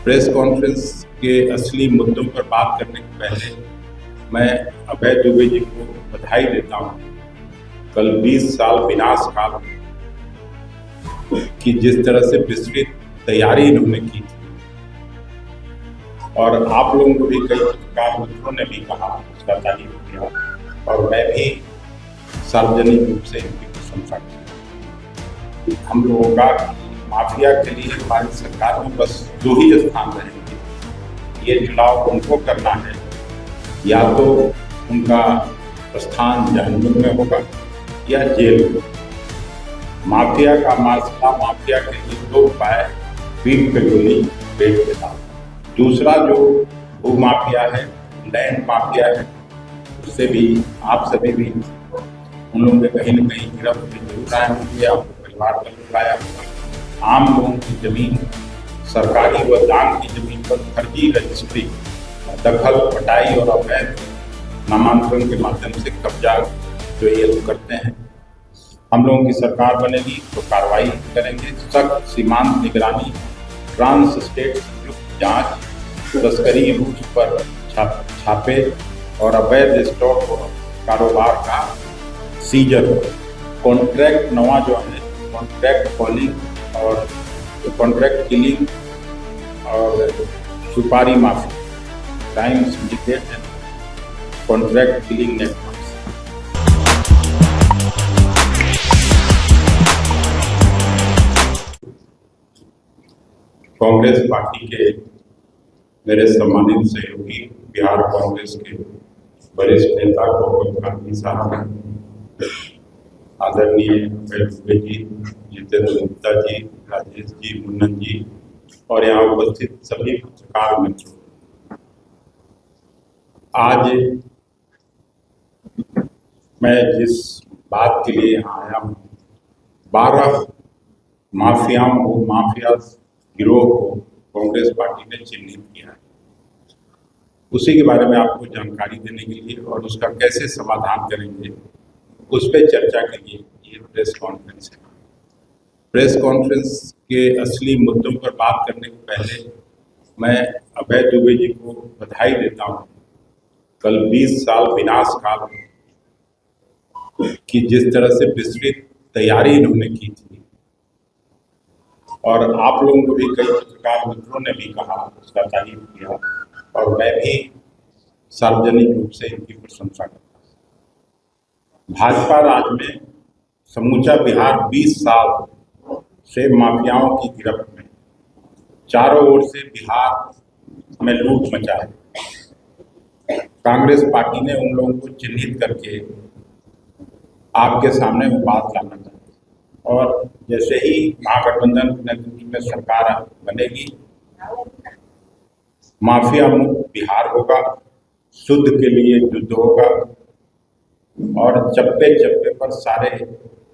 Press conference के असली मुद्दों पर बात करने के पहले मैं अभय दुबे जी को बधाई देता हूँ। कल 20 साल विनाश काल की जिस तरह से विस्तृत तैयारी इन्होंने की थी और आप लोगों को भी कई पत्रकार मित्रों ने भी कहा, उसका तारीफ किया और मैं भी सार्वजनिक रूप से इनकी प्रशंसा की। हम लोगों का माफिया के लिए हमारी सरकार में बस 2 ही स्थान रहेंगे। ये चुनाव उनको करना है, या तो उनका स्थान जहन्नुम में होगा या जेल में। माफिया का मार्शल माफिया के लिए 2 उपाय, पीठ पे गोली, पेट पे दाल। दूसरा जो भूमाफिया है, लैंड माफिया है, उससे भी आप सभी भी उन लोगों के कहीं न कहीं गिरफ्त में जरूर आए होंगे, आपको परिवार का लोग आया होगा। आम लोगों की जमीन, सरकारी व दान की जमीन पर फर्जी रजिस्ट्री, दखल, पटाई और अवैध नामांकन के माध्यम से कब्जा जो ये लोग करते हैं। हम लोगों की सरकार बनेगी तो कार्रवाई करेंगे, सख्त सीमांत निगरानी, ट्रांस स्टेट संयुक्त जांच, तस्करी रूट पर छापे और अवैध स्टॉक और कारोबार का सीजर। कॉन्ट्रैक्ट नवा जो है, कॉन्ट्रैक्ट कॉलिंग और कॉन्ट्रैक्ट किलिंग और सुपारी माफी, crime syndicate and contract killing network. Congress party के मेरे सम्मानित सहयोगी, बिहार कांग्रेस के वरिष्ठ नेता गौतम गांधी साहब, आदरणीय अभय दुबे जी, जितेंद्र गुप्ता जी, राजेश जी, मुन्नन जी और यहाँ उपस्थित सभी पत्रकार मित्रों, आज मैं जिस बात के लिए यहाँ आया हूँ, 12 माफियाओं को, माफिया गिरोह को कांग्रेस पार्टी ने चिन्हित किया है। उसी के बारे में आपको जानकारी देने के लिए और उसका कैसे समाधान करेंगे, उस पर चर्चा के लिए ये प्रेस कॉन्फ्रेंस है। प्रेस कॉन्फ्रेंस के असली मुद्दों पर बात करने के पहले मैं अभय दुबे जी को बधाई देता हूँ। कल 20 साल विनाश काल की जिस तरह से विस्तृत तैयारी इन्होंने की थी और आप लोगों को भी कई पत्रकार मित्रों ने भी कहा, उसका तारीफ किया और मैं भी सार्वजनिक रूप से इनकी प्रशंसा करता हूँ। भाजपा राज में समूचा बिहार 20 साल से माफियाओं की गिरफ्त में, चारों ओर से बिहार में लूट मचा है। कांग्रेस पार्टी ने उन लोगों को चिन्हित करके आपके सामने वो बात लाना चाहती है और जैसे ही महागठबंधन के नेतृत्व में सरकार बनेगी, माफिया मुक्त बिहार होगा, शुद्ध के लिए युद्ध होगा और चप्पे चप्पे पर सारे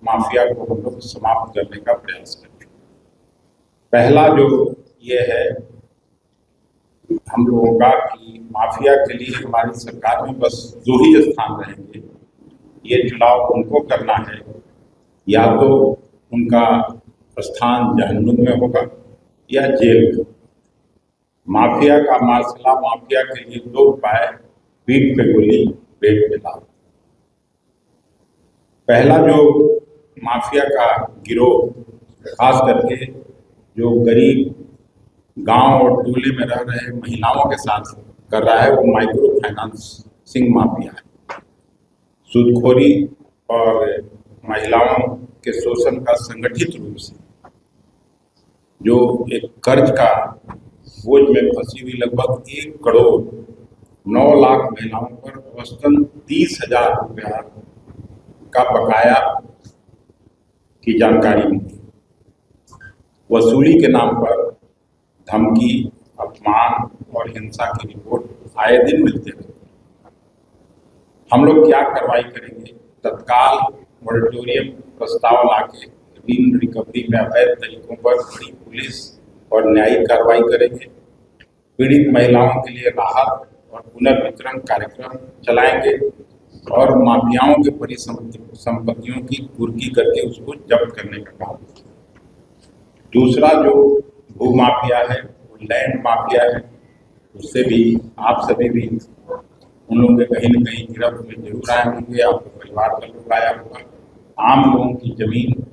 माफिया को हम लोग समाप्त करने का प्रयास करेंगे। पहला जो ये है हम लोगों का कि माफिया के लिए हमारी सरकार में बस 2 ही स्थान रहेंगे। ये चुनाव उनको करना है, या तो उनका स्थान जहन्नुम में होगा या जेल में। माफिया का मार्शल माफिया के लिए 2 उपाय, पीठ पे गोली, पेट पे दाल। पहला जो माफिया का गिरोह, खास करके जो गरीब गांव और टोले में रह रहे महिलाओं के साथ कर रहा है, वो माइक्रो फाइनेंसिंग माफिया है। सूदखोरी और महिलाओं के शोषण का संगठित रूप से जो एक कर्ज का बोझ में फंसी हुई लगभग 1 करोड़ 9 लाख महिलाओं पर औसतन 30,000 रुपया का बकाया की जानकारी मिली। वसूली के नाम पर धमकी, अपमान और हिंसा की रिपोर्ट आए दिन मिलते रहते हैं। हम लोग क्या कार्रवाई करेंगे? तत्काल मोरेटोरियम प्रस्ताव लाके ऋण रिकवरी में अवैध तरीकों पर बड़ी पुलिस और न्यायिक कार्रवाई करेंगे। पीड़ित महिलाओं के लिए राहत और पुनर्वितरण कार्यक्रम चलाएंगे और माफियाओं के परिसंपत्तियों की कुर्की करके उसको जब्त करने का काम। दूसरा जो भूमाफिया है, वो लैंड माफिया है उससे भी आप सभी भी उन लोगों के कहीं न कहीं गिरफ्त में जरूर आए होंगे, आपके परिवार का लोग आया होगा। आम लोगों की जमीन,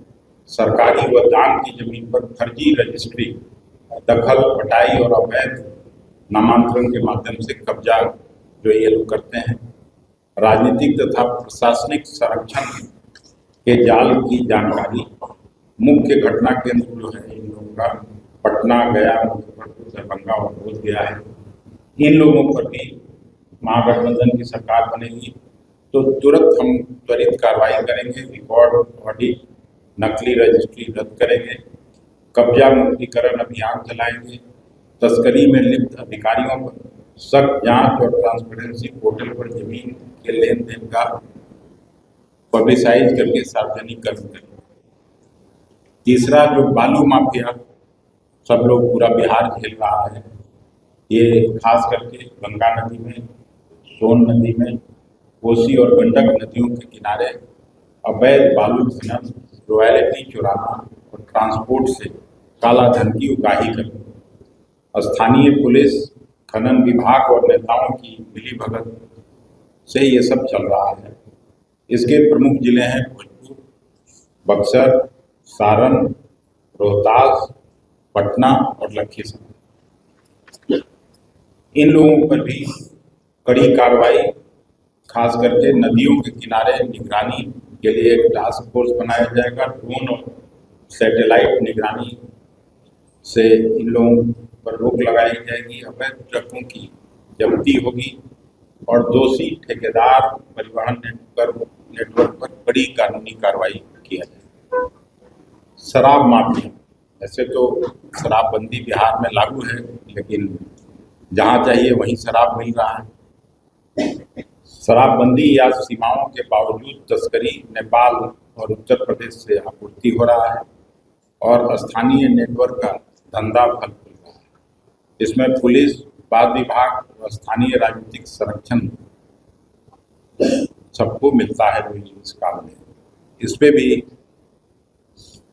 सरकारी व दान की जमीन पर फर्जी रजिस्ट्री, दखल, पटाई और अवैध नामांतरण के माध्यम से कब्जा जो ये लोग करते हैं। राजनीतिक तथा प्रशासनिक संरक्षण के जाल की जानकारी, मुख्य घटना केंद्र जो है इन लोगों का पटना, गया, मुजफ्फरपुर, दरभंगा और बोधगया है। इन लोगों पर भी महागठबंधन की सरकार बनेगी तो तुरंत हम त्वरित कार्रवाई करेंगे, रिकॉर्ड ऑडिट, नकली रजिस्ट्री रद्द करेंगे, कब्जा मुक्तिकरण अभियान चलाएंगे, तस्करी में लिप्त अधिकारियों पर सख्त जांच और ट्रांसपेरेंसी पोर्टल पर जमीन के लेन देन का पब्लिसाइज करके सार्वजनिकरण करेंगे। तीसरा, जो बालू माफिया सब लोग पूरा बिहार झेल रहा है, ये खास करके गंगा नदी में, सोन नदी में, कोसी और गंडक नदियों के किनारे अवैध बालू खनन, रॉयल्टी चुराना और ट्रांसपोर्ट से काला धन की उगाही करना। स्थानीय पुलिस, खनन विभाग और नेताओं की मिलीभगत से ये सब चल रहा है। इसके प्रमुख जिले हैं भोजपुर, बक्सर, सारण, रोहतास, पटना और लखीसराय। इन लोगों पर भी कड़ी कार्रवाई, खास करके नदियों के किनारे निगरानी के लिए एक टास्क फोर्स बनाया जाएगा। ड्रोन और सैटेलाइट निगरानी से इन लोगों पर रोक लगाई जाएगी, अवैध ट्रकों की जब्ती होगी और दोषी ठेकेदार, परिवहन नेटवर्क पर बड़ी कानूनी कार्रवाई किया जाएगा। शराब माफिया, ऐसे तो शराबबंदी बिहार में लागू है, लेकिन जहाँ चाहिए वहीं शराब मिल रहा है। शराबबंदी या सीमाओं के बावजूद तस्करी नेपाल और उत्तर प्रदेश से आपूर्ति हो रहा है और स्थानीय नेटवर्क का धंधा फल फूल रहा है। इसमें पुलिस, उत्पाद विभाग और स्थानीय राजनीतिक संरक्षण सबको मिलता है रोज इस काम में। इस पे भी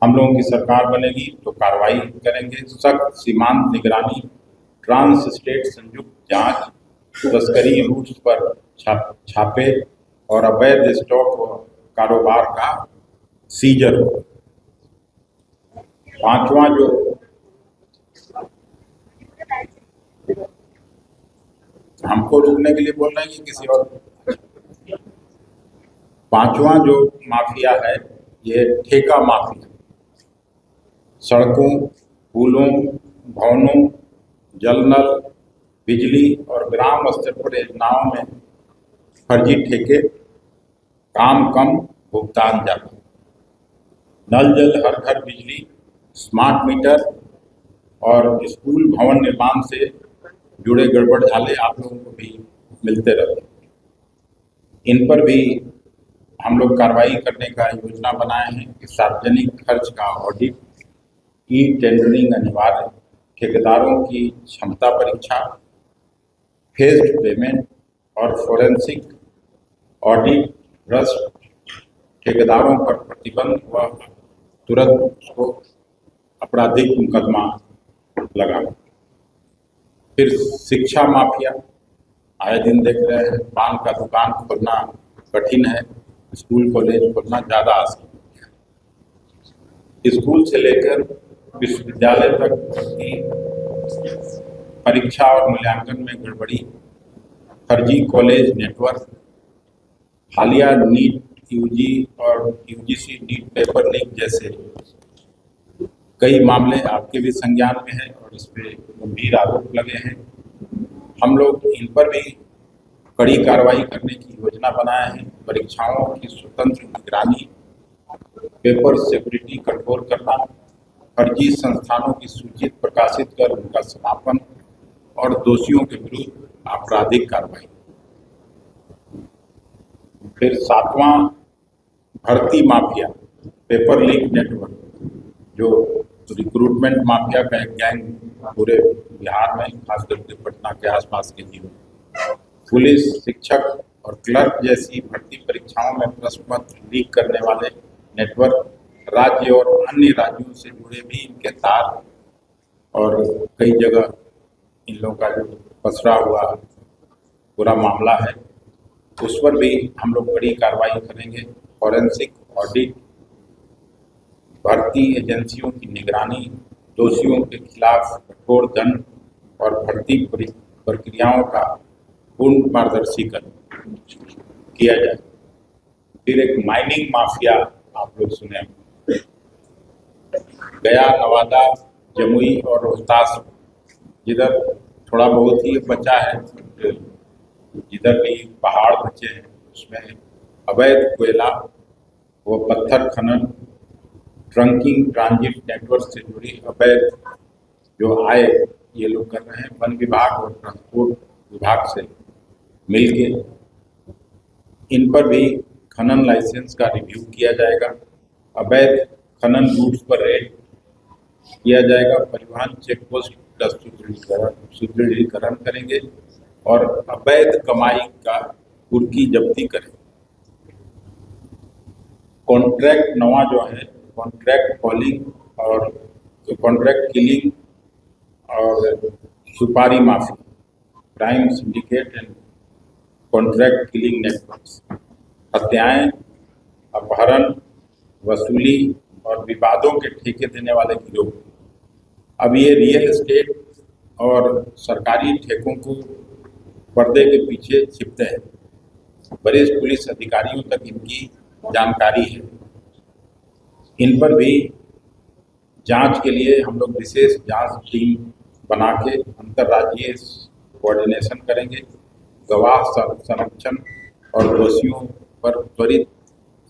हम लोगों की सरकार बनेगी तो कार्रवाई करेंगे। सख्त सीमांत निगरानी, ट्रांस स्टेट संयुक्त जांच, तस्करी रूट्स पर छापे और अवैध स्टॉक व कारोबार का सीजर हो। पांचवा, जो हमको रुकने के लिए बोल रहे हैं कि किसी और, पांचवा जो माफिया है ये ठेका माफिया। सड़कों, पुलों, भवनों, जल नल, बिजली और ग्राम स्तर पर योजनाओं में फर्जी ठेके, काम कम, भुगतान ज्यादा। नल जल, हर घर बिजली, स्मार्ट मीटर और स्कूल भवन निर्माण से जुड़े गड़बड़ झाले आप लोगों को भी मिलते रहते हैं। इन पर भी हम लोग कार्रवाई करने का योजना बनाए हैं कि सार्वजनिक खर्च का ऑडिट, ई टेंडरिंग अनिवार्य, ठेकेदारों की क्षमता परीक्षा, फेज्ड पेमेंट और फोरेंसिक ऑडिट, भ्रष्ट ठेकेदारों पर प्रतिबंध व तुरंत उसको आपराधिक मुकदमा लगाना। फिर शिक्षा माफिया, आए दिन देख रहे हैं, पान का दुकान खोलना कठिन है, स्कूल कॉलेज खोलना ज़्यादा आसान है। स्कूल से लेकर विश्वविद्यालय तक की परीक्षा और मूल्यांकन में गड़बड़ी, फर्जी कॉलेज नेटवर्क, हालिया नीट यूजी और यूजीसी नीट पेपर लीक जैसे कई मामले आपके भी संज्ञान में हैं और इस पे गंभीर आरोप लगे हैं। हम लोग इन पर भी कड़ी कार्रवाई करने की योजना बनाए हैं। परीक्षाओं की स्वतंत्र निगरानी, पेपर सिक्योरिटी कंट्रोल करना, फर्जी संस्थानों की सूची प्रकाशित कर उनका समापन और दोषियों के विरुद्ध आपराधिक कार्रवाई। फिर सातवां, भर्ती माफिया, पेपर लीक नेटवर्क, जो रिक्रूटमेंट माफिया का एक गैंग पूरे बिहार में, खास करके पटना के आसपास के जिलों में। पुलिस, शिक्षक और क्लर्क जैसी भर्ती परीक्षाओं में प्रश्न पत्र लीक करने वाले नेटवर्क, राज्य और अन्य राज्यों से जुड़े भी इनके तार और कई जगह इन लोगों का जो पसरा हुआ पूरा मामला है उस पर भी हम लोग बड़ी कार्रवाई करेंगे। फॉरेंसिक ऑडिट, भर्ती एजेंसियों की निगरानी, दोषियों के खिलाफ कठोर दंड और भर्ती प्रक्रियाओं का पूर्ण पारदर्शीकरण किया जाए। फिर एक माइनिंग माफिया आप लोग सुने, गया, नवादा, जमुई और रोहतास, जिधर थोड़ा बहुत ही बचा है, जिधर भी पहाड़ बचे हैं उसमें अवैध कोयला व पत्थर खनन, ट्रंकिंग, ट्रांजिट नेटवर्क से जुड़ी अवैध जो आय ये लोग कर रहे हैं। वन विभाग और ट्रांसपोर्ट विभाग से मिलके इन पर भी खनन लाइसेंस का रिव्यू किया जाएगा। अवैध खनन रूट्स पर रेड किया जाएगा। परिवहन चेक पोस्ट का सुदृढ़ीकरण करेंगे और अवैध कमाई का कुर्की जब्ती करेंगे। कॉन्ट्रैक्ट नवा जो है, कॉन्ट्रैक्ट कॉलिंग और कॉन्ट्रैक्ट किलिंग और सुपारी माफी, crime syndicate and contract killing networks, हत्याएं, अपहरण, वसूली और विवादों के ठेके देने वाले गिरोह। अब ये रियल एस्टेट और सरकारी ठेकों को पर्दे के पीछे छिपते हैं। वरिष्ठ पुलिस अधिकारियों तक इनकी जानकारी है। इन पर भी जांच के लिए हम लोग विशेष जांच टीम बना के अंतर्राज्यीय कोऑर्डिनेशन करेंगे। गवाह संरक्षण और दोषियों पर त्वरित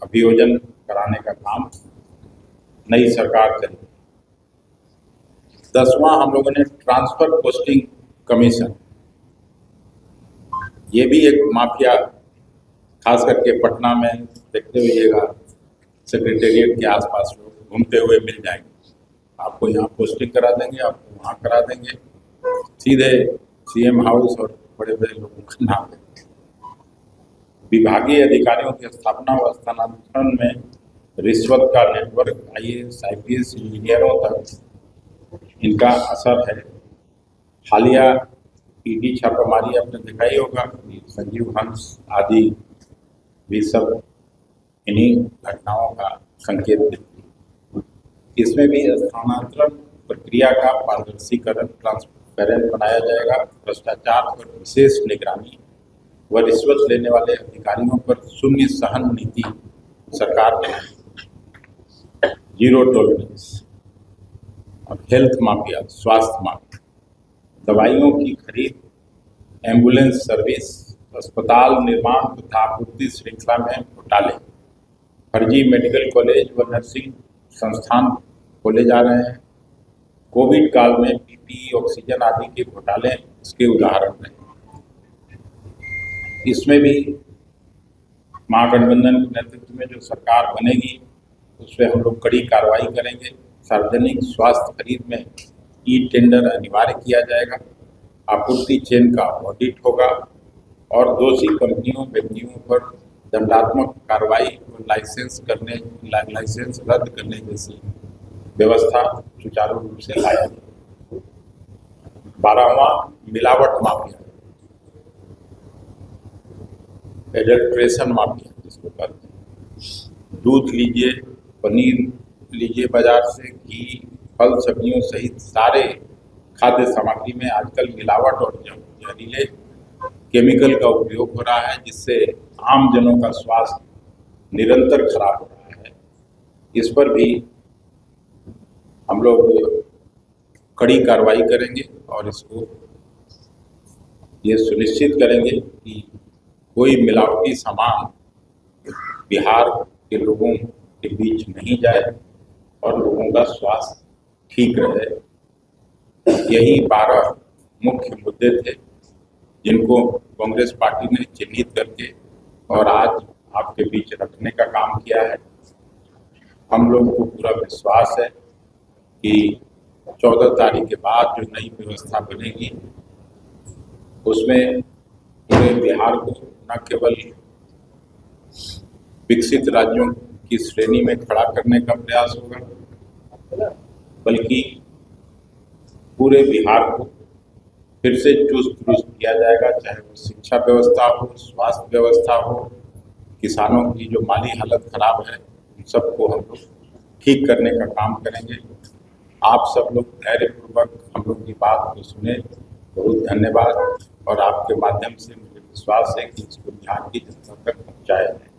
अभियोजन कराने का काम नई सरकार करेगी। 10वां हम लोगों ने ट्रांसफर पोस्टिंग कमीशन, ये भी एक माफिया, खास करके पटना में देखते हुएगा सेक्रेटेरिएट के आसपास लोग घूमते हुए मिल जाएंगे। आपको यहाँ पोस्टिंग करा देंगे, आपको वहाँ करा देंगे, सीधे सीएम हाउस और बड़े बड़े लोगों का नाम देंगे। विभागीय अधिकारियों की स्थापना व स्थानांतरण में रिश्वत का नेटवर्क, IAS IPS इंजीनियरों तक इनका असर है। हालिया ईडी छापामारी आपने देखा ही होगा, संजीव हंस आदि भी सब इन्हीं घटनाओं का संकेत देती है। इसमें भी स्थानांतरण प्रक्रिया का पारदर्शीकरण, ट्रांसपेरेंट बनाया जाएगा। भ्रष्टाचार पर विशेष निगरानी व रिश्वत लेने वाले अधिकारियों पर शून्य सहन नीति सरकार ने, जीरो टॉलरेंस। और हेल्थ माफिया, स्वास्थ्य माफिया, दवाइयों की खरीद, एम्बुलेंस सर्विस, अस्पताल निर्माण तथा आपूर्ति श्रृंखला में घोटाले, फर्जी मेडिकल कॉलेज व नर्सिंग संस्थान खोले जा रहे हैं। कोविड काल में PPE, ऑक्सीजन आदि के घोटाले इसके उदाहरण हैं। इसमें भी महागठबंधन के नेतृत्व में जो सरकार बनेगी उस पर हम लोग कड़ी कार्रवाई करेंगे। सार्वजनिक स्वास्थ्य खरीद में टेंडर अनिवार्य किया जाएगा। आपूर्ति चेन का ऑडिट होगा और दोषी कंपनियों, व्यक्तियों पर दंडात्मक कार्रवाई और लाइसेंस रद्द करने जैसी व्यवस्था सुचारू रूप से लाया जाए। 12वां मिलावट माफिया, एडल्ट्रेशन माफिया जिसको कहते हैं। दूध लीजिए, पनीर लीजिए बाजार से, घी, फल सब्जियों सहित सारे खाद्य सामग्री में आजकल मिलावट और जहरीले केमिकल का उपयोग हो रहा है, जिससे आम जनों का स्वास्थ्य निरंतर खराब हो रहा है। इस पर भी हम लोग कड़ी कार्रवाई करेंगे और इसको ये सुनिश्चित करेंगे कि कोई मिलावटी सामान बिहार के लोगों के बीच नहीं जाए और लोगों का स्वास्थ्य ठीक रहे। यही 12 मुख्य मुद्दे थे जिनको कांग्रेस पार्टी ने चिन्हित करके और आज आपके बीच रखने का काम किया है। हम लोगों को पूरा विश्वास है कि 14 तारीख के बाद जो नई व्यवस्था बनेगी उसमें पूरे बिहार को न केवल विकसित राज्यों की श्रेणी में खड़ा करने का प्रयास होगा, बल्कि पूरे बिहार को फिर से चुस्त दुरुस्त किया जाएगा, चाहे वो शिक्षा व्यवस्था हो, स्वास्थ्य व्यवस्था हो, किसानों की जो माली हालत खराब है उन सबको हम लोग ठीक करने का काम करेंगे। आप सब लोग धैर्यपूर्वक हम लोग की बात को सुने, बहुत धन्यवाद। और आपके माध्यम से मुझे विश्वास है कि इसको ध्यान की जनता तक पहुँचाया जाए।